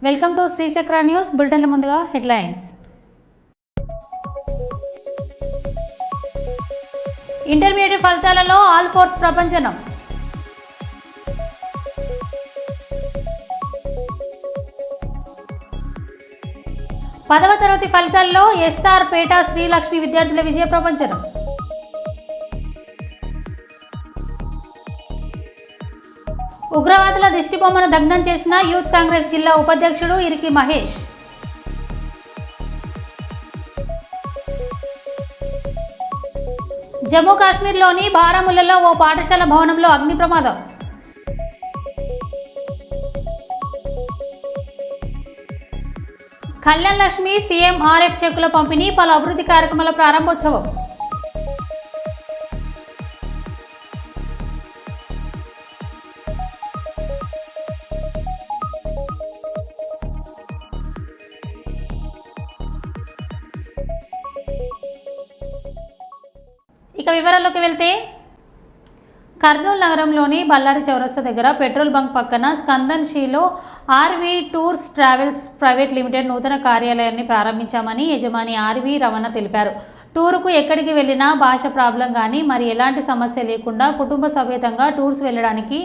Welcome to Sri Chakra news బులెటిన్ల ముందుగా headlines. Intermediate ఫలితాలలో all force ప్రపంచనం. పదవ తరగతి ఫలితాల్లో ఎస్ఆర్ పేట శ్రీలక్ష్మి విద్యార్థుల విజయ ప్రపంచనం. ఉగ్రవాదుల దిష్టిబొమ్మను దగ్ధం చేసిన యూత్ కాంగ్రెస్ జిల్లా ఉపాధ్యక్షుడు ఇరికి మహేష్. జమ్మూ కాశ్మీర్లోని బారాముల్లాలో ఓ పాఠశాల భవనంలో అగ్ని ప్రమాదం. కళ్యాణ్ లక్ష్మి సీఎం ఆర్ఎఫ్ చెక్కుల పంపిణీ, పలు అభివృద్ధి కార్యక్రమాల ప్రారంభోత్సవం. ఇక వివరాల్లోకి వెళ్తే, కర్నూలు నగరంలోని బళ్ళారి చౌరస్తా దగ్గర పెట్రోల్ బంక్ పక్కన స్కందన్షీలో RV tours travels private limited నూతన కార్యాలయాన్ని ప్రారంభించామని యజమాని ఆర్వీ రమణ తెలిపారు. టూరుకు ఎక్కడికి వెళ్ళినా భాష ప్రాబ్లం కానీ మరి ఎలాంటి సమస్య లేకుండా కుటుంబ సమేతంగా టూర్స్ వెళ్ళడానికి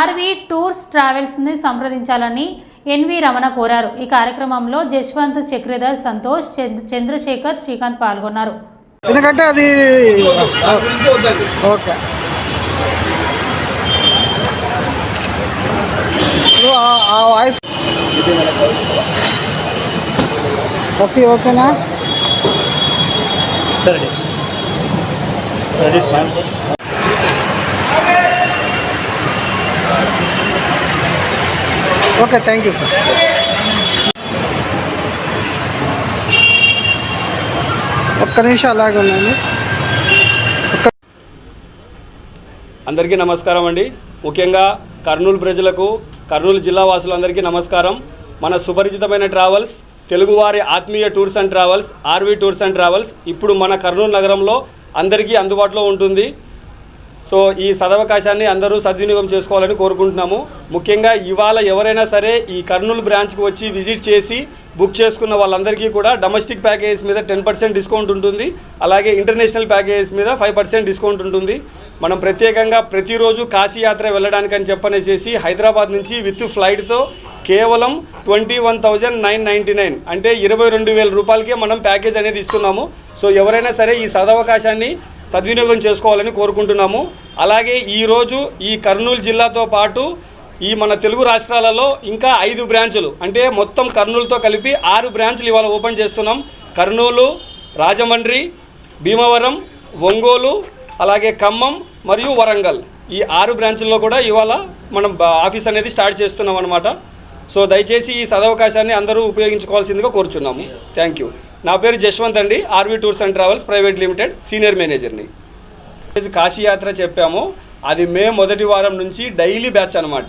ఆర్వీ టూర్స్ ట్రావెల్స్ని సంప్రదించాలని ఎన్వి రమణ కోరారు. ఈ కార్యక్రమంలో జశ్వంత్, చక్రధర్, సంతోష్, చంద్రశేఖర్, శ్రీకాంత్ పాల్గొన్నారు. ఎందుకంటే అది ఓకే ఆ వాయిస్ కాఫీ ఓకేనా? Okay, thank you sir. ఒక్క నిమిషం అలాగే ఉన్నాను. అందరికీ నమస్కారం అండి. ముఖ్యంగా కర్నూలు ప్రజలకు, కర్నూలు జిల్లా వాసులందరికీ నమస్కారం. మన సుపరిచితమైన ట్రావెల్స్, తెలుగువారి ఆత్మీయ tours and travels, RV tours and travels ఇప్పుడు మన కర్నూలు నగరంలో అందరికీ అందుబాటులో ఉంటుంది. సో ఈ సదవకాశాన్ని అందరూ సద్వినియోగం చేసుకోవాలని కోరుకుంటున్నాము. ముఖ్యంగా ఇవాళ ఎవరైనా సరే ఈ కర్నూలు బ్రాంచ్కి వచ్చి విజిట్ చేసి బుక్ చేసుకున్న వాళ్ళందరికీ కూడా డొమెస్టిక్ ప్యాకేజెస్ మీద 10% డిస్కౌంట్ ఉంటుంది. అలాగే ఇంటర్నేషనల్ ప్యాకేజెస్ మీద 5% డిస్కౌంట్ ఉంటుంది. మనం ప్రత్యేకంగా ప్రతిరోజు కాశీయాత్ర వెళ్ళడానికని చెప్పనేసి హైదరాబాద్ నుంచి విత్ ఫ్లైట్తో కేవలం 21,999 అంటే 22,000 రూపాయలకే మనం ప్యాకేజ్ అనేది ఇస్తున్నాము. సో ఎవరైనా సరే ఈ సదవకాశాన్ని సద్వినియోగం చేసుకోవాలని కోరుకుంటున్నాము. అలాగే ఈరోజు ఈ కర్నూలు జిల్లాతో పాటు ఈ మన తెలుగు రాష్ట్రాలలో ఇంకా 5 బ్రాంచులు, అంటే మొత్తం కర్నూలుతో కలిపి 6 బ్రాంచులు ఇవాళ ఓపెన్ చేస్తున్నాం. కర్నూలు, రాజమండ్రి, భీమవరం, ఒంగోలు, అలాగే ఖమ్మం మరియు వరంగల్, ఈ 6 బ్రాంచుల్లో కూడా ఇవాళ మనం ఆఫీస్ అనేది స్టార్ట్ చేస్తున్నాం అన్నమాట. సో దయచేసి ఈ సదవకాశాన్ని అందరూ ఉపయోగించుకోవాల్సిందిగా కోరుచున్నాము. Thank you. నా పేరు జశ్వంత్ అండి, RV tours and travels private limited senior మేనేజర్ని. కాశీయాత్ర చెప్పాము, అది మే మొదటి వారం నుంచి డైలీ బ్యాచ్ అనమాట.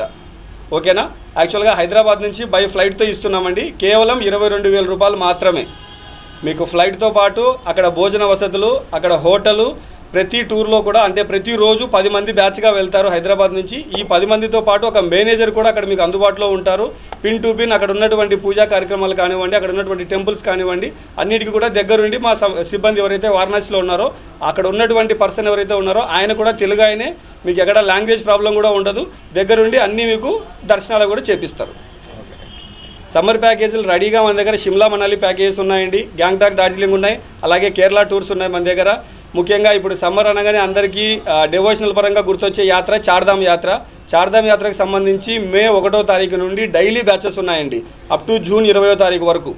ఓకేనా? యాక్చువల్గా హైదరాబాద్ నుంచి బై ఫ్లైట్తో ఇస్తున్నామండి. కేవలం 22,000 రూపాయలు మాత్రమే. మీకు ఫ్లైట్తో పాటు అక్కడ భోజన వసతులు, అక్కడ హోటలు, ప్రతి టూర్లో కూడా, అంటే ప్రతిరోజు 10 మంది బ్యాచ్గా వెళ్తారు హైదరాబాద్ నుంచి. ఈ 10 మందితో పాటు ఒక మేనేజర్ కూడా అక్కడ మీకు అందుబాటులో ఉంటారు. పిన్ టు పిన్ అక్కడ ఉన్నటువంటి పూజా కార్యక్రమాలు కానివ్వండి, అక్కడ ఉన్నటువంటి టెంపుల్స్ కానివ్వండి, అన్నిటికీ కూడా దగ్గరుండి మా సిబ్బంది ఎవరైతే వారణాసిలో ఉన్నారో అక్కడ ఉన్నటువంటి పర్సన్ ఎవరైతే ఉన్నారో ఆయన కూడా తెలుగు ఆయనే. మీకు ఎక్కడ లాంగ్వేజ్ ప్రాబ్లం కూడా ఉండదు. దగ్గరుండి అన్నీ మీకు దర్శనాలు కూడా చేపిస్తారు. సమ్మర్ ప్యాకేజీలు రెడీగా మన దగ్గర షిమ్లా మనాలి ప్యాకేజెస్ ఉన్నాయండి, గ్యాంగ్టాక్, డార్జిలింగ్ ఉన్నాయి, అలాగే కేరళ టూర్స్ ఉన్నాయి మన దగ్గర. ముఖ్యంగా ఇప్పుడు సమ్మర్ అనగానే అందరికీ డివోషనల్ పరంగా గుర్తొచ్చే యాత్ర చార్ధామ్ యాత్ర. చార్ధామ్ యాత్రకు సంబంధించి మే 1వ తారీఖు నుండి డైలీ బ్యాచెస్ ఉన్నాయండి, అప్ టు జూన్ 20వ తారీఖు వరకు.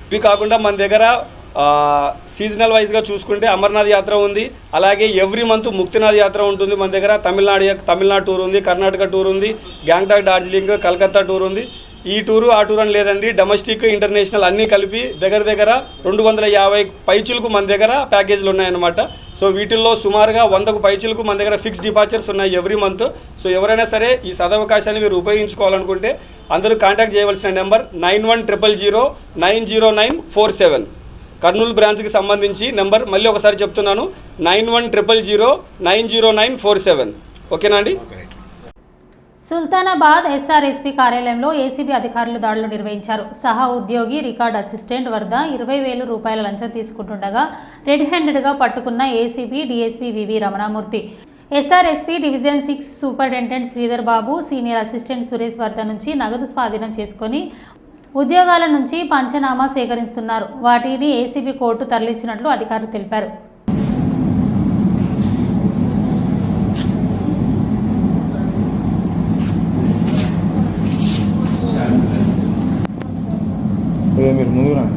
ఇవి కాకుండా మన దగ్గర సీజనల్ వైజ్గా చూసుకుంటే అమర్నాథ్ యాత్ర ఉంది, అలాగే ఎవ్రీ మంత్ ముక్తినాథ్ యాత్ర ఉంటుంది మన దగ్గర. తమిళనాడు టూర్ ఉంది, కర్ణాటక టూర్ ఉంది, గ్యాంగ్టాక్, డార్జిలింగ్, కలకత్తా టూర్ ఉంది. ఈ టూరు ఆ టూర్ అని లేదండి, డొమెస్టిక్, ఇంటర్నేషనల్ అన్నీ కలిపి దగ్గర 250 పైచులకు మన దగ్గర ప్యాకేజీలు ఉన్నాయన్నమాట. సో వీటిల్లో సుమారుగా 100కు పైచులకు మన దగ్గర ఫిక్స్ డిపార్చర్స్ ఉన్నాయి ఎవ్రీ మంత్. సో ఎవరైనా సరే ఈ సదవకాశాన్ని మీరు ఉపయోగించుకోవాలనుకుంటే అందరూ కాంటాక్ట్ చేయవలసిన నెంబర్ 9100090947. కర్నూలు బ్రాంచ్కి సంబంధించి నెంబర్ మళ్ళీ ఒకసారి చెప్తున్నాను, 9100090947. ఓకేనా అండి? సుల్తానాబాద్ ఎస్ఆర్ఎస్పీ కార్యాలయంలో ఏసీబీ అధికారులు దాడులు నిర్వహించారు. సహా ఉద్యోగి రికార్డ్ అసిస్టెంట్ వద్ద 20,000 రూపాయల లంచం తీసుకుంటుండగా రెడ్ హ్యాండెడ్గా పట్టుకున్న ACB DSP VV Ramanamurthy, SRSP division 6 superintendent Sridhar Babu, senior assistant Suresh వద్ద నుంచి నగదు స్వాధీనం చేసుకుని ఉద్యోగాల నుంచి పంచనామా సేకరిస్తున్నారు. వాటిని ఏసీబీ కోర్టు తరలించినట్లు అధికారులు తెలిపారు. మీరు ముందు రండి.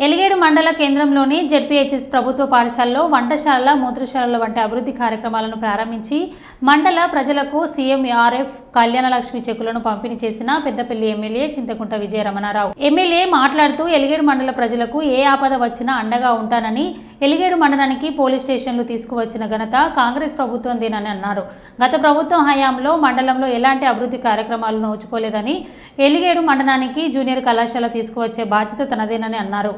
ఎలిగేడు మండల కేంద్రంలోని జెడ్పీహెచ్ఎస్ ప్రభుత్వ పాఠశాలలో వంటశాలల, మూత్రశాలల వంటి అభివృద్ధి కార్యక్రమాలను ప్రారంభించి మండల ప్రజలకు సీఎంఆర్ఎఫ్ కళ్యాణలక్ష్మి చెక్కులను పంపిణీ చేసిన పెద్దపల్లి ఎమ్మెల్యే చింతకుంట విజయ రమణారావు. ఎమ్మెల్యే మాట్లాడుతూ ఎలిగేడు మండల ప్రజలకు ఏ ఆపద వచ్చినా అండగా ఉంటానని, ఎలిగేడు మండలానికి పోలీస్ స్టేషన్లు తీసుకువచ్చిన ఘనత కాంగ్రెస్ ప్రభుత్వందేనని అన్నారు. గత ప్రభుత్వం హయాంలో మండలంలో ఎలాంటి అభివృద్ధి కార్యక్రమాలు నోచుకోలేదని, ఎలిగేడు మండలానికి జూనియర్ కళాశాల తీసుకువచ్చే బాధ్యత తనదేనని అన్నారు.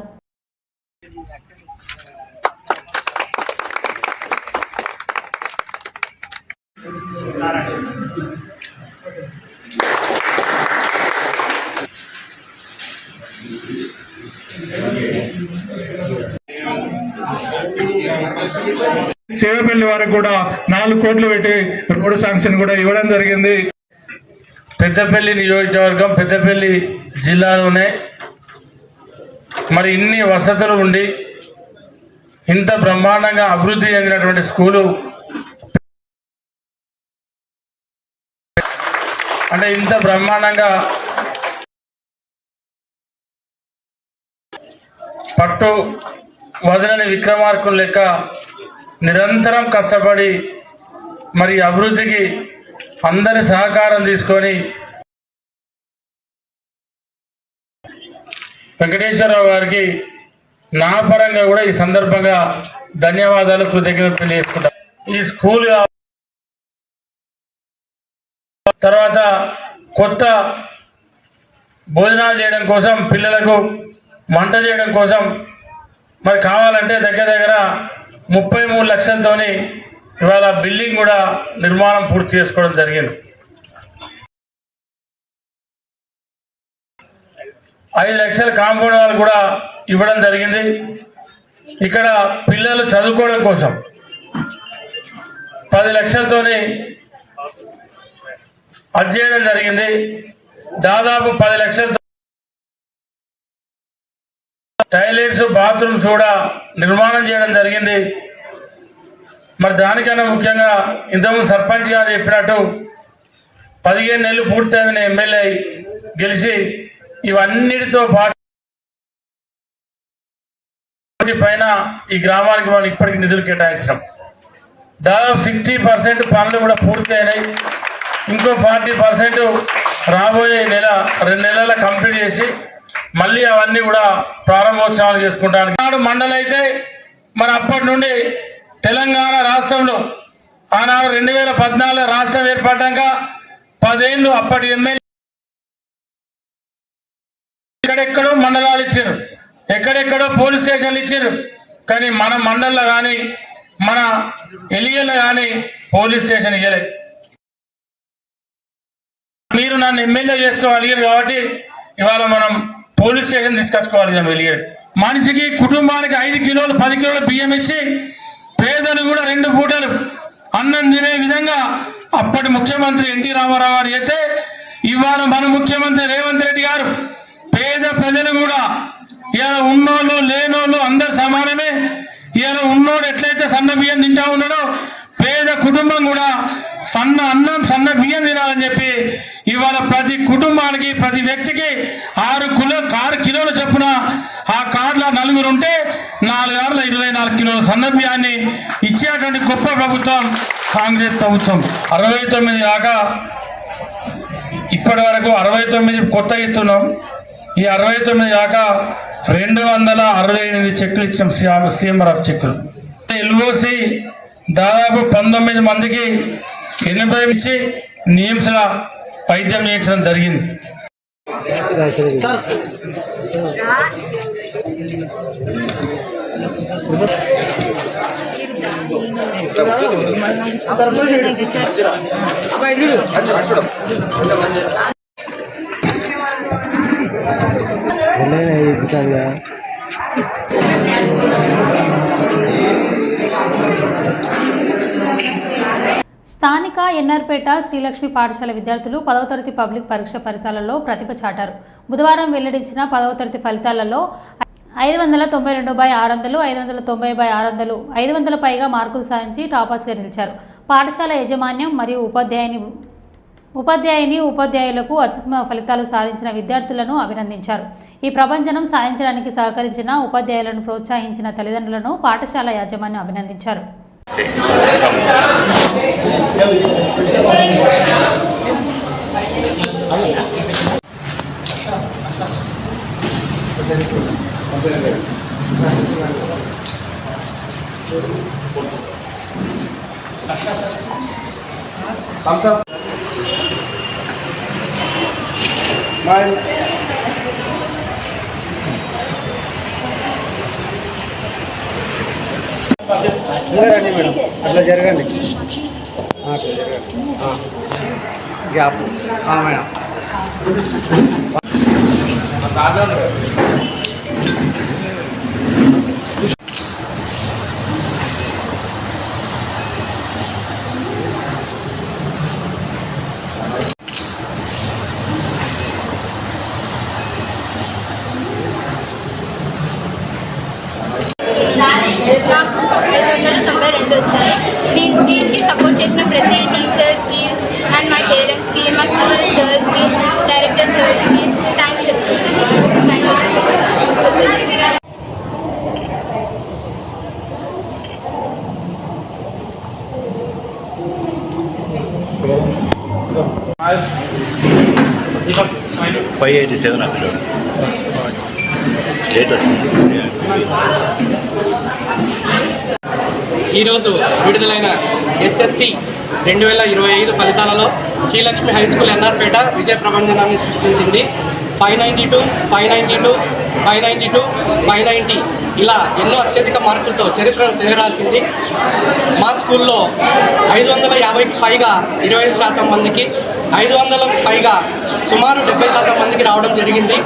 సేవపల్లి వారికి కూడా 4 కోట్లు పెట్టి రోడ్డు శాంక్షన్ కూడా ఇవ్వడం జరిగింది. పెద్దపల్లి నియోజకవర్గం పెద్దపల్లి జిల్లాలోనే మరి ఇన్ని వసతులు ఉండి ఇంత బ్రహ్మాండంగా అభివృద్ధి చెందినటువంటి స్కూలు అంటే ఇంత బ్రహ్మాండంగా పట్టు వదలని విక్రమార్కులు లెక్క నిరంతరం కష్టపడి మరి అభివృద్ధికి అందరి సహకారం తీసుకొని వెంకటేశ్వరరావు గారికి నా పరంగా కూడా ఈ సందర్భంగా ధన్యవాదాలు, కృతజ్ఞతలు తెలియజేసుకుంటాం. ఈ స్కూల్ తర్వాత కొత్త భోజనాలు చేయడం కోసం, పిల్లలకు వంట చేయడం కోసం మరి కావాలంటే దగ్గర దగ్గర 33 లక్షలతోని ఇవాళ బిల్డింగ్ కూడా నిర్మాణం పూర్తి చేసుకోవడం జరిగింది. 5 లక్షల కాంపౌండ్ వాళ్ళు కూడా ఇవ్వడం జరిగింది. ఇక్కడ పిల్లలు చదువుకోవడం కోసం 10 లక్షలతోని అది చేయడం జరిగింది. దాదాపు 10 లక్షలతో టాయిలెట్స్, బాత్రూమ్స్ కూడా నిర్మాణం చేయడం జరిగింది. మరి దానికన్నా ముఖ్యంగా ఇంతకుముందు సర్పంచ్ గారు చెప్పినట్టు 15 నెలలు పూర్తయిందని ఎమ్మెల్యే గెలిచి ఇవన్నిటితో పాటు పైన ఈ గ్రామానికి మనం ఇప్పటికి నిధులు కేటాయించినాం. దాదాపు 60% పనులు కూడా పూర్తయినాయి. ఇంకో 40% రాబోయే 2 నెలల కంప్లీట్ చేసి మళ్ళీ అవన్నీ కూడా ప్రారంభోత్సవాలు చేసుకుంటాను. నాడు మండలం అయితే మరి అప్పటి నుండి తెలంగాణ రాష్ట్రంలో ఆనాడు 2014 రాష్ట్రం ఏర్పడ్డాక 10 ఏళ్ళు అప్పటి ఎమ్మెల్యే ఎక్కడెక్కడో మండలాలు ఇచ్చారు, ఎక్కడెక్కడో పోలీస్ స్టేషన్లు ఇచ్చారు. కానీ మన మండలంలో కానీ మన ఎలిగల్లో కానీ పోలీస్ స్టేషన్ ఇవ్వలేదు. మీరు నన్ను ఎమ్మెల్యే చేసుకోగలిగారు కాబట్టి ఇవాళ మనం పోలీస్ స్టేషన్ తీసుకొచ్చుకోవాలి. వెలిగాడు మనిషికి కుటుంబానికి 5 కిలోలు 10 కిలోల బియ్యం ఇచ్చి పేదలు కూడా 2 పూటలు అన్నం తినే విధంగా అప్పటి ముఖ్యమంత్రి ఎన్టీ రామారావు గారు అయితే ఇవాళ మన ముఖ్యమంత్రి రేవంత్ రెడ్డి గారు పేద ప్రజలు కూడా ఇలా ఉన్నోళ్ళు లేనోళ్ళు అందరు సమానమే. ఇలా ఉన్నోడు ఎట్లయితే సన్న బియ్యం తింటా ఉన్నాడో పేద కుటుంబం కూడా సన్న అన్నం సన్న బియ్యం తినాలని చెప్పి ఇవాళ ప్రతి కుటుంబానికి ప్రతి వ్యక్తికి 6 కిలోల చొప్పున ఆ కార్డులో 4 ఉంటే 4 ఆరుల 24 కిలోల సన్న బియ్యాన్ని ఇచ్చేటువంటి గొప్ప ప్రభుత్వం కాంగ్రెస్ ప్రభుత్వం. 69 కాక ఇప్పటి వరకు 69 కొత్తగా ఇస్తున్నాం. ఈ 69 కాక 268 చెక్కులు ఇచ్చాం, సీఎంఆర్ఎఫ్ చెక్కులు. ఎల్ఓసి దాదాపు 19 మందికి 80 ఇచ్చి నిమ్స్ల వైద్యం చేయించడం జరిగింది. స్థానిక ఎన్ఆర్పేట శ్రీలక్ష్మి పాఠశాల విద్యార్థులు 10వ తరగతి పబ్లిక్ పరీక్ష ఫలితాలలో ప్రతిభ చాటారు. బుధవారం వెల్లడించిన 10వ తరగతి ఫలితాలలో 592/600, 590/600, 500 పైగా మార్కులు సాధించి టాపర్స్గా నిలిచారు. పాఠశాల యాజమాన్యం మరియు ఉపాధ్యాయులకు అత్యుత్తమ ఫలితాలు సాధించిన విద్యార్థులను అభినందించారు. ఈ ప్రభంజనం సాధించడానికి సహకరించిన ఉపాధ్యాయులను ప్రోత్సహించిన తల్లిదండ్రులను పాఠశాల యాజమాన్యం అభినందించారు. స్మైల్. రండి మేడం, అట్లా జరగండి, అట్లా జరగండి. Gap madam. నాకు 592 వచ్చాయి. దీనికి సపోర్ట్ చేసిన ప్రతి టీచర్కి అండ్ మై పేరెంట్స్కి, మా స్కూల్ సార్కి, డైరెక్టర్ సార్కి థ్యాంక్స్ చెప్తున్నాను. ఈరోజు విడుదలైన ఎస్ఎస్సి 2025 ఫలితాలలో శ్రీలక్ష్మి హై స్కూల్ ఎన్ఆర్పేట విజయ ప్రభంజనాన్ని సృష్టించింది. 592, 592, 592, 590 ఇలా ఎన్నో అత్యధిక మార్కులతో చరిత్రను తిరగరాసింది. మా స్కూల్లో 550కి పైగా 25% మందికి, 500లకు పైగా సుమారు 70% మందికి రావడం జరిగింది.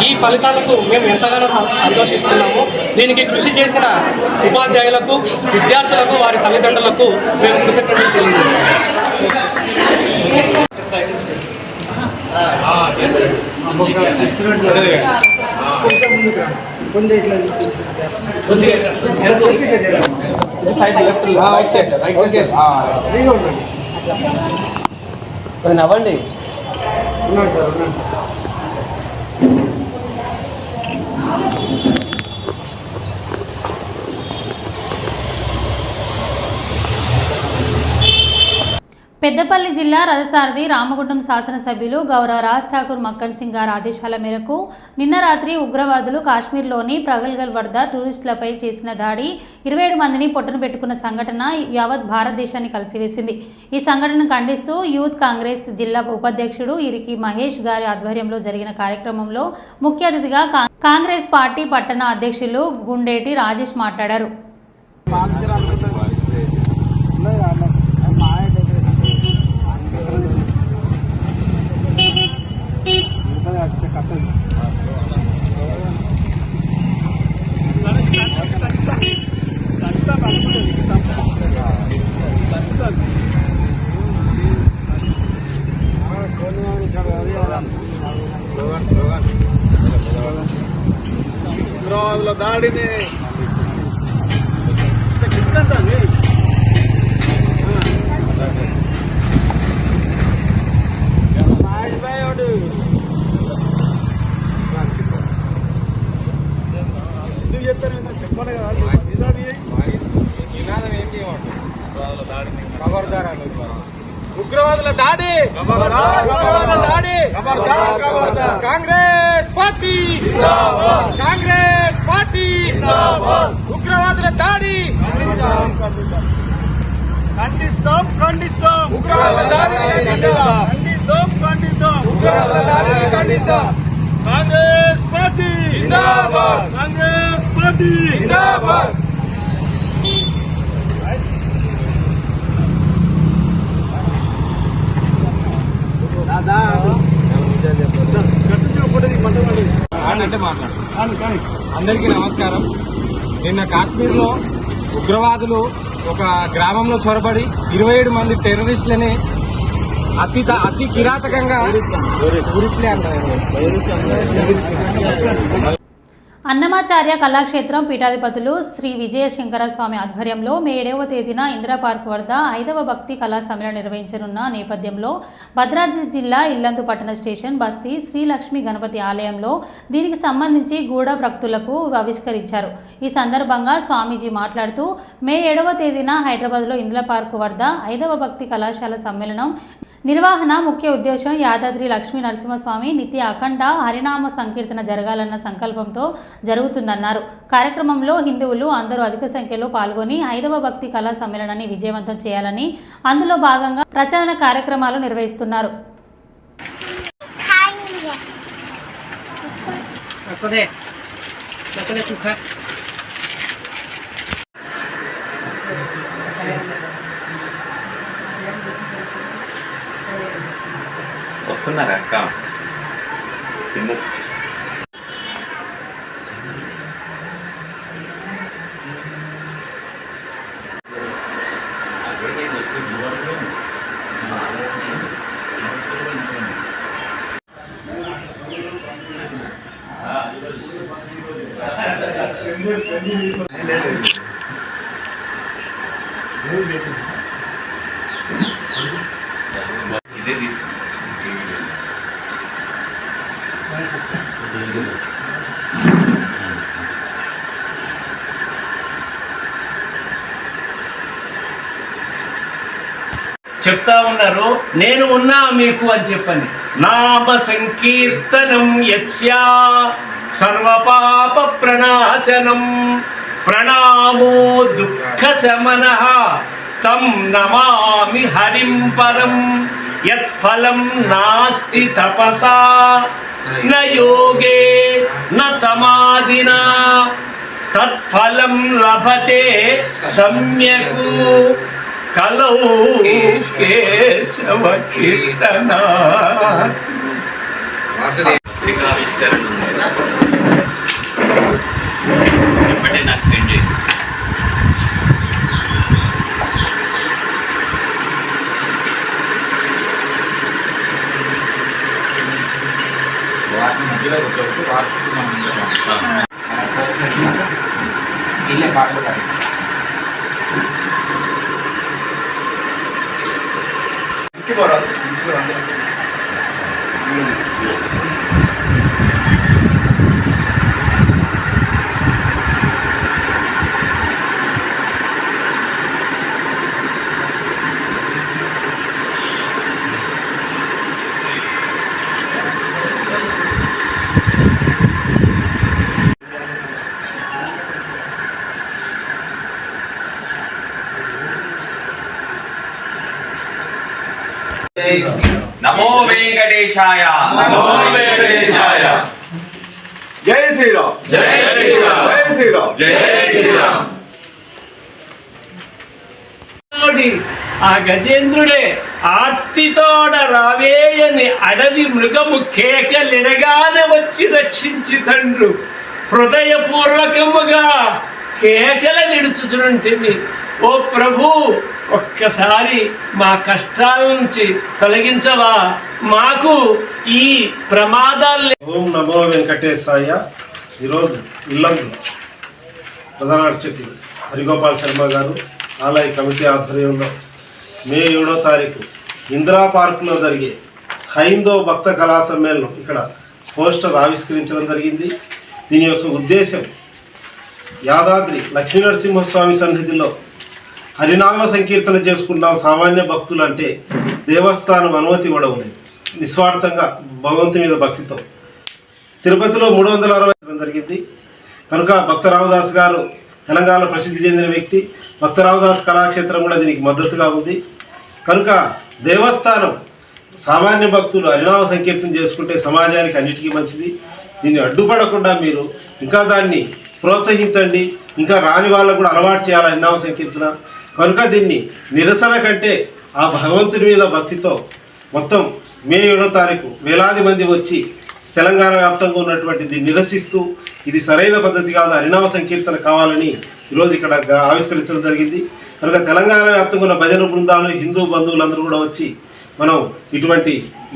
ఈ ఫలితాలకు మేము ఎంతగానో సంతోషిస్తున్నాము. దీనికి కృషి చేసిన ఉపాధ్యాయులకు, విద్యార్థులకు, వారి తల్లిదండ్రులకు మేము కృతజ్ఞతలు తెలియజేస్తున్నాము. నవ్వండి. పెద్దపల్లి జిల్లా రథసారథి రామగుండం శాసనసభ్యులు గౌరవ రాజ్ ఠాకూర్ మక్కన్ సింగ్ గారి ఆదేశాల మేరకు నిన్న రాత్రి ఉగ్రవాదులు కాశ్మీర్లోని ప్రగల్గల్ వద్ద టూరిస్టులపై చేసిన దాడి 27 మందిని పొట్టన పెట్టుకున్న సంఘటన యావత్ భారతదేశాన్ని కలిసివేసింది. ఈ సంఘటనను ఖండిస్తూ యూత్ కాంగ్రెస్ జిల్లా ఉపాధ్యక్షుడు ఇరికి మహేష్ గారి ఆధ్వర్యంలో జరిగిన కార్యక్రమంలో ముఖ్య అతిథిగా కాంగ్రెస్ పార్టీ పట్టణ అధ్యక్షులు గుండేటి రాజేష్ మాట్లాడారు. ఉగ్రవాదుల దాడిని చెప్పాలి కదా. ఉగ్రవాదుల దాడి, కాంగ్రెస్ పార్టీ, కాంగ్రెస్ పార్టీ, ఉగ్రవాదుల దాడి ఖండిస్తాం, ఖండిస్తాం, ఉగ్రవాదుల దాడిని ఖండిస్తాం, ఖండిస్తాం, ఉగ్రవాదుల దాడిని ఖండిస్తాం. కాంగ్రెస్ పార్టీ జిందాబాద్, కాంగ్రెస్ రెడ్డి జిందాబాద్. అందరికీ నమస్కారం. నిన్న కాశ్మీర్లో ఉగ్రవాదులు ఒక గ్రామంలో చొరబడి 27 మంది టెర్రరిస్టులని అతి కిరాతకంగా అన్నమాచార్య కళాక్షేత్రం పీఠాధిపతులు శ్రీ విజయశంకర స్వామి ఆధ్వర్యంలో మే 7వ తేదీన ఇందిరా పార్క్ వద్ద 5వ భక్తి కళా సమ్మేళనం నిర్వహించనున్న నేపథ్యంలో భద్రాద్రి జిల్లా ఇల్లందు పట్టణ స్టేషన్ బస్తీ శ్రీలక్ష్మి గణపతి ఆలయంలో దీనికి సంబంధించి గూఢ భక్తులకు ఆవిష్కరించారు. ఈ సందర్భంగా స్వామీజీ మాట్లాడుతూ మే 7వ తేదీన హైదరాబాద్లో ఇందిరా పార్క్ వద్ద 5వ భక్తి కళాశాల సమ్మేళనం నిర్వహణ ముఖ్య ఉద్దేశం యాదాద్రి లక్ష్మీ నరసింహస్వామి నిత్య అఖండ హరినామ సంకీర్తన జరగాలన్న సంకల్పంతో జరుగుతుందన్నారు. కార్యక్రమంలో హిందువులు అందరూ అధిక సంఖ్యలో పాల్గొని 5వ భక్తి కళా సమ్మేళనాన్ని విజయవంతం చేయాలని అందులో భాగంగా ప్రచారణ కార్యక్రమాలు నిర్వహిస్తున్నారు. వస్తున్నారా అక్క? ఇదే తీసుకు చెప్తా ఉన్నారు, నేను ఉన్నా మీకు అని చెప్పండి. నామ సంకీర్తనం యస్యా సర్వపాప ప్రణాశనం ప్రణామో దుఃఖ శమనః తం నమామి హరిం పరం యత్ఫలం నాస్తి తపసా న యోగే న సమాధినా తత్ఫలం లభతే సమ్యకు కలౌ కేశవ కీర్తనా. పత్రికావిష్కరణ ఇప్పటికే నాకు సెండ్ చేయండి. వాటిని మధ్యలో కూర్చోబెట్టి వారి చుట్టూ మనం వీళ్ళే పాటలు పాడి ఇంటిపోరాదు ఇంటికి అందరూ నమో వెంకటేశాయ. నమో వెంకటేశాయ. జై శ్రీరామ్. జై శ్రీరామ్. జై శ్రీరామ్. జై శ్రీరామ్. ఆ గజేంద్రుడే ఆర్తితోడ రావేయని అడవి మృగము కేకలిడగానే వచ్చి రక్షించి తండ్రు హృదయపూర్వకముగా కేకల నిడుచుచుంటివి. ఓ ప్రభు, ఒక్కసారి మా కష్టాల నుంచి తొలగించవా, మాకు ఈ ప్రమాదాలు. ఓం నమో వెంకటేశాయ. ఈరోజు ఇల్లందు ప్రధాన అర్చకులు హరిగోపాల్ శర్మ గారు ఆలయ కమిటీ ఆధ్వర్యంలో మే 7వ తారీఖు ఇందిరా పార్కులో జరిగే హైందవ భక్త కళా సమ్మేళనం ఇక్కడ పోస్టర్ ఆవిష్కరించడం జరిగింది. దీని యొక్క ఉద్దేశం యాదాద్రి లక్ష్మీనరసింహస్వామి సన్నిధిలో హరినామ సంకీర్తన చేసుకున్నాం సామాన్య భక్తులు అంటే దేవస్థానం అనుమతి ఇవ్వడం లేదు. నిస్వార్థంగా భగవంతుని మీద భక్తితో తిరుపతిలో 360 జరిగింది. కనుక భక్త రామదాస్ గారు తెలంగాణ ప్రసిద్ధి చెందిన వ్యక్తి. భక్త రామదాస్ కళాక్షేత్రం కూడా దీనికి మద్దతుగా ఉంది. కనుక దేవస్థానం సామాన్య భక్తులు హరినామ సంకీర్తన చేసుకుంటే సమాజానికి అన్నిటికీ మంచిది. దీన్ని అడ్డుపడకుండా మీరు ఇంకా దాన్ని ప్రోత్సహించండి, ఇంకా రాని వాళ్ళకు కూడా అలవాటు చేయాలి హరినామ సంకీర్తన. కనుక దీన్ని నిరసన కంటే ఆ భగవంతుడి మీద భక్తితో మొత్తం మే 7వ తారీఖు వేలాది మంది వచ్చి తెలంగాణ వ్యాప్తంగా ఉన్నటువంటి దీన్ని నిరసిస్తూ ఇది సరైన పద్ధతి కాదు, హరినామ సంకీర్తన కావాలని ఈరోజు ఇక్కడ ఆవిష్కరించడం జరిగింది. కనుక తెలంగాణ వ్యాప్తంగా ఉన్న భజన బృందాలు, హిందూ బంధువులందరూ కూడా వచ్చి మనం ఇటువంటి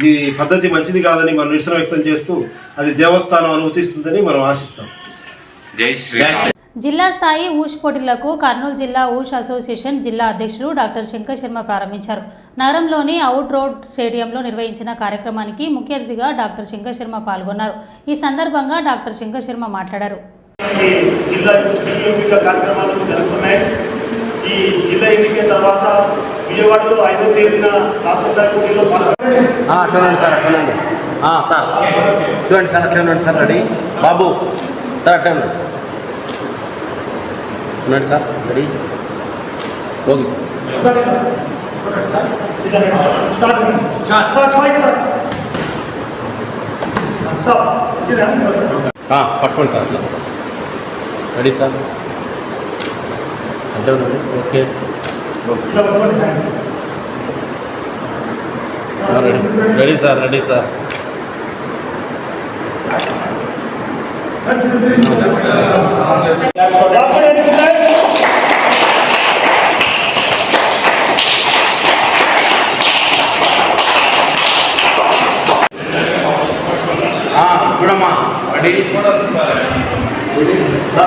ఈ పద్ధతి మంచిది కాదని మనం నిరసన వ్యక్తం చేస్తూ అది దేవస్థానం అనుమతిస్తుందని మనం ఆశిస్తాం. జై శ్రీరామ్. జిల్లా స్థాయి ఊష్ పోటీలకు కర్నూలు జిల్లా ఊష్ అసోసియేషన్ జిల్లా అధ్యక్షులు డాక్టర్ శంకర్ శర్మ ప్రారంభించారు. నగరంలోని అవుట్ రోడ్ స్టేడియంలో నిర్వహించిన కార్యక్రమానికి ముఖ్య అతిథిగా డాక్టర్ శంకర్ శర్మ పాల్గొన్నారు. ఈ సందర్భంగా డాక్టర్ శంకర్ శర్మ మాట్లాడారు. జిల్లా కార్యక్రమాలు జరుగుతున్నాయి. ఈ జిల్లా ఎన్నిక తర్వాత విజయవాడలో 5వ తేదీన రాష్ట్ర స్థాయి పోటీలో చూడండి సార్, చూడండి సార్, చూడండి సార్, చూడండి సార్, రెడీ బాబు సార్, అట్టండి చూడండి సార్, రెడీ ఓకే పట్టుకోండి సార్, రెడీ సార్, అంటే okay ready sir, ready sir. చూడమ్మా, ready sir,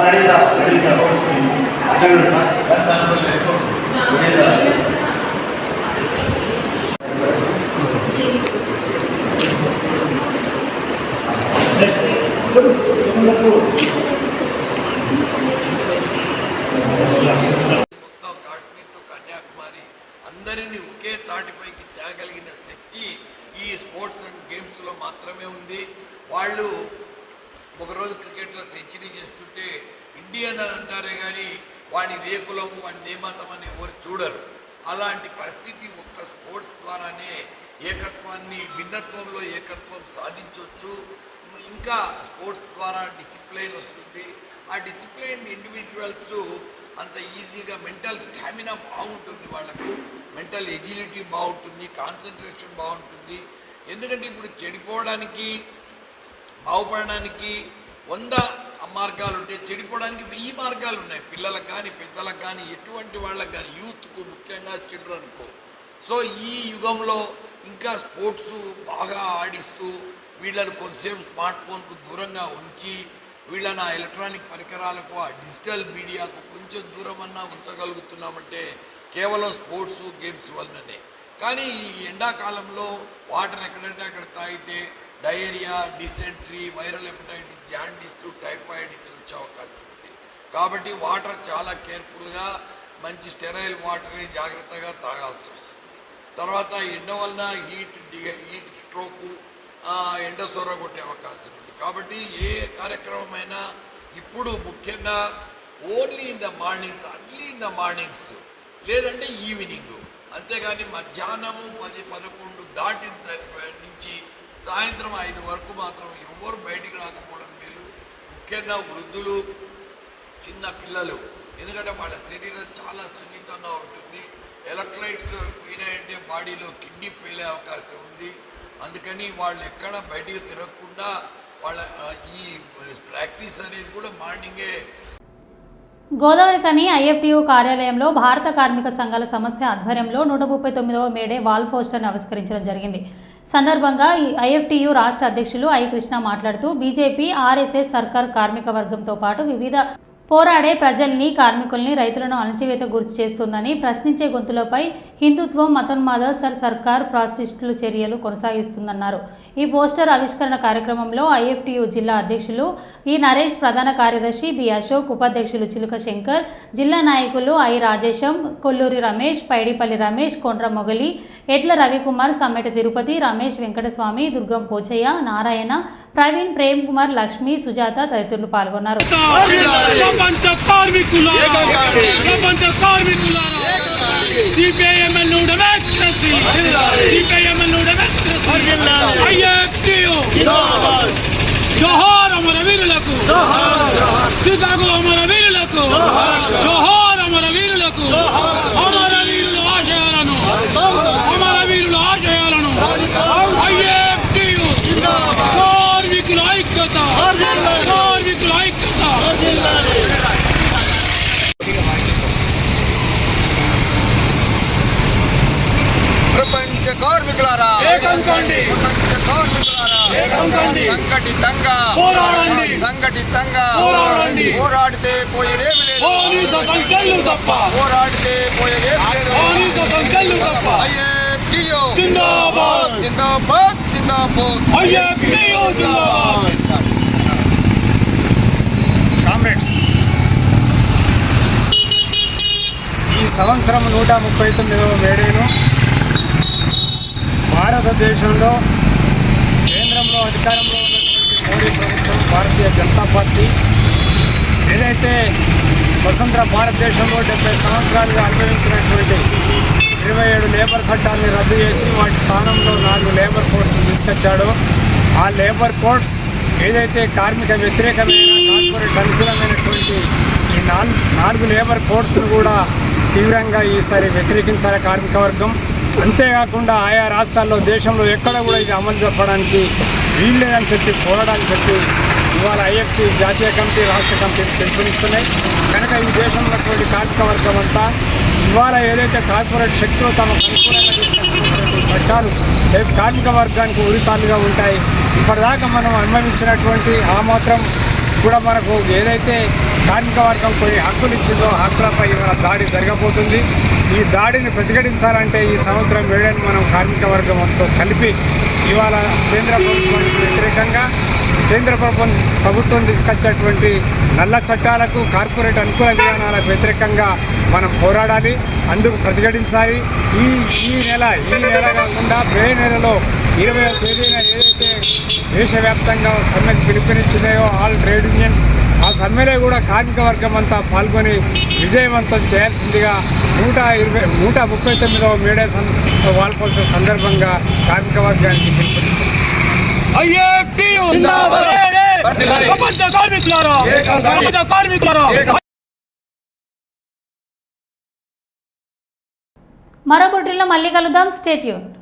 ready sir, ready sir, Kashmir to Kanyakumari అందరినీ ఒకే తాటిపైకి తేగలిగిన శక్తి ఈ స్పోర్ట్స్ అండ్ గేమ్స్లో మాత్రమే ఉంది. వాళ్ళు ఒకరోజు క్రికెట్లో సెంచరీ చేస్తుంటే ఇండియన్ అని అంటారే కానీ వాడి ఏ కులము వాడి ఏ మతం అని ఎవరు చూడరు. అలాంటి పరిస్థితి ఒక్క స్పోర్ట్స్ ద్వారానే ఏకత్వాన్ని, భిన్నత్వంలో ఏకత్వం సాధించవచ్చు. ఇంకా స్పోర్ట్స్ ద్వారా డిసిప్లైన్ వస్తుంది. ఆ డిసిప్లైన్ ఇండివిజువల్స్ అంత ఈజీగా మెంటల్ స్టామినా బాగుంటుంది, వాళ్ళకు మెంటల్ ఎజిలిటీ బాగుంటుంది, కాన్సన్ట్రేషన్ బాగుంటుంది. ఎందుకంటే ఇప్పుడు చెడిపోవడానికి, బాగుపడడానికి 100 మార్గాలు ఉంటే చెడిపోవడానికి 1000 మార్గాలు ఉన్నాయి. పిల్లలకు కానీ, పెద్దలకు కానీ, ఎటువంటి వాళ్ళకు కానీ, యూత్కు ముఖ్యంగా చిల్డ్రన్కు. సో ఈ యుగంలో ఇంకా స్పోర్ట్స్ బాగా ఆడిస్తూ వీళ్ళని కొంతసేపు స్మార్ట్ ఫోన్కు దూరంగా ఉంచి వీళ్ళని ఆ ఎలక్ట్రానిక్ పరికరాలకు, ఆ డిజిటల్ మీడియాకు కొంచెం దూరమన్నా ఉంచగలుగుతున్నామంటే కేవలం స్పోర్ట్స్ గేమ్స్ వల్లనే. కానీ ఈ ఎండాకాలంలో వాటర్ ఎక్కడంటే అక్కడ తాగితే diarrhoea, dysentery, viral hepatitis, jaundice, typhoid ఇట్లా వచ్చే అవకాశం ఉంది. కాబట్టి వాటర్ చాలా కేర్ఫుల్గా మంచి స్టెరైల్ వాటర్ని జాగ్రత్తగా తాగాల్సి వస్తుంది. తర్వాత ఎండ వలన హీట్ స్ట్రోకు, ఎండ సొర కొట్టే అవకాశం ఉంది. కాబట్టి ఏ కార్యక్రమమైనా ఇప్పుడు ముఖ్యంగా only in the mornings, early in the mornings, లేదంటే ఈవినింగ్. అంతేగాని మధ్యాహ్నము 10-11 దాటిన నుంచి సాయంత్రం 5 వరకు మాత్రం ఎవరు బయటికి రాకపోవడం మేలు. ముఖ్యంగా వృద్ధులు, చిన్న పిల్లలు, ఎందుకంటే వాళ్ళ శరీరం చాలా సున్నితంగా ఉంటుంది. ఎలక్ట్రోలైట్స్ పోయినాయంటే బాడీలో కిడ్నీ ఫెయిల్ అయ్యే అవకాశం ఉంది. అందుకని వాళ్ళు ఎక్కడ బయటికి తిరగకుండా వాళ్ళ ఈ ప్రాక్టీస్ అనేది కూడా మార్నింగే. గోదావరికని ఐఎఫ్టియు కార్యాలయంలో భారత కార్మిక సంఘాల సమస్య ఆధ్వర్యంలో 139వ మేడే వాల్ పోస్టర్ను ఆవిష్కరించడం జరిగింది. సందర్భంగా ఐఎఫ్టియు రాష్ట్ర అధ్యక్షులు ఐ కృష్ణ మాట్లాడుతూ బీజేపీ, ఆర్ఎస్ఎస్ సర్కార్ కార్మిక వర్గంతో పాటు వివిధ పోరాడే ప్రజల్ని, కార్మికుల్ని, రైతులను అణచివేత గురి చేస్తుందని, ప్రశ్నించే గొంతులపై హిందుత్వం, మతోన్మాద సర్కార్ ప్రాసిస్టులు చర్యలు కొనసాగిస్తుందన్నారు. ఈ పోస్టర్ ఆవిష్కరణ కార్యక్రమంలో ఐఎఫ్టియు జిల్లా అధ్యక్షులు ఈ నరేష్, ప్రధాన కార్యదర్శి బి అశోక్, ఉపాధ్యక్షులు చిలుక శంకర్, జిల్లా నాయకులు ఐ రాజేశం, కొల్లూరి రమేష్, పైడిపల్లి రమేష్, కొండ్ర మొగలి, ఎడ్ల రవికుమార్, సమ్మెట తిరుపతి, రమేష్, వెంకటస్వామి, దుర్గం పోచయ్య, నారాయణ, ప్రవీణ్, ప్రేమ్ కుమార్, లక్ష్మి, సుజాత తదితరులు పాల్గొన్నారు. జోహార్ అమరవీరులకు, సంఘటితంగా పోరాడితే పోయేదేమి లేదు. పోరాడితే పోయేదేమి లేదు. ఐఎఫ్టియు జిందాబాద్ జిందాబాద్ జిందాబాద్. కామ్రేడ్స్, ఈ సంవత్సరం 139వ మేడేను భారతదేశంలో కేంద్రంలో అధికారంలో ఉన్నటువంటి మోడీ ప్రభుత్వం, భారతీయ జనతా పార్టీ ఏదైతే స్వతంత్ర భారతదేశంలో 70 సంవత్సరాలుగా అనుభవించినటువంటి 27 లేబర్ చట్టాన్ని రద్దు చేసి వాటి స్థానంలో 4 లేబర్ కోడ్స్ తీసుకొచ్చాడో, ఆ లేబర్ కోడ్స్ ఏదైతే కార్మిక వ్యతిరేకమైన కార్పొరేట్ అనుకూలమైనటువంటి ఈ 4 లేబర్ కోడ్స్ను కూడా తీవ్రంగా ఈసారి వ్యతిరేకించాలి కార్మిక వర్గం. అంతేకాకుండా ఆయా రాష్ట్రాల్లో దేశంలో ఎక్కడ కూడా ఇది అమలు చెప్పడానికి వీల్లేదని చెప్పి పోరాడాలని చెప్పి ఇవాళ ఐఎఫ్టి జాతీయ కమిటీ, రాష్ట్ర కమిటీలు పిలుపునిస్తున్నాయి. కనుక ఈ దేశంలో ఉన్నటువంటి కార్మిక వర్గం అంతా ఇవాళ ఏదైతే కార్పొరేట్ శక్తులు తమకు అనుకూలంగా తీసుకొచ్చినటువంటి చట్టాలు రేపు కార్మిక వర్గానికి ఉరితాలుగా ఉంటాయి. ఇప్పటిదాకా మనం అనుభవించినటువంటి ఆ మాత్రం కూడా మనకు ఏదైతే కార్మిక వర్గం కొన్ని హక్కులు ఇచ్చిందో హక్కులపై ఇవాళ దాడి జరగబోతుంది. ఈ దాడిని ప్రతిఘటించాలంటే ఈ సంవత్సరం వేడని మనం కార్మిక వర్గంతో కలిపి ఇవాళ కేంద్ర ప్రభుత్వానికి వ్యతిరేకంగా కేంద్ర ప్రభుత్వం తీసుకొచ్చేటువంటి నల్ల చట్టాలకు, కార్పొరేట్ అనుకూల విధానాలకు వ్యతిరేకంగా మనం పోరాడాలి, అందుకు ప్రతిఘటించాలి. ఈ నెల కాకుండా మే నెలలో 20వ తేదీన ఏదైతే దేశవ్యాప్తంగా సమ్మెకు పిలుపునిచ్చినాయో ఆల్ ట్రేడ్ యూనియన్స్, ఆ సమ్మెలో కూడా కార్మిక వర్గం అంతా పాల్గొని విజయవంతం చేయాల్సిందిగా 139వ మేడే వాల్పోల్సిన సందర్భంగా కార్మిక వర్గానికి పిలుపునిస్తుంది. మరో బులెటిన్లో మళ్ళీ కలుద్దాం. Stay tuned.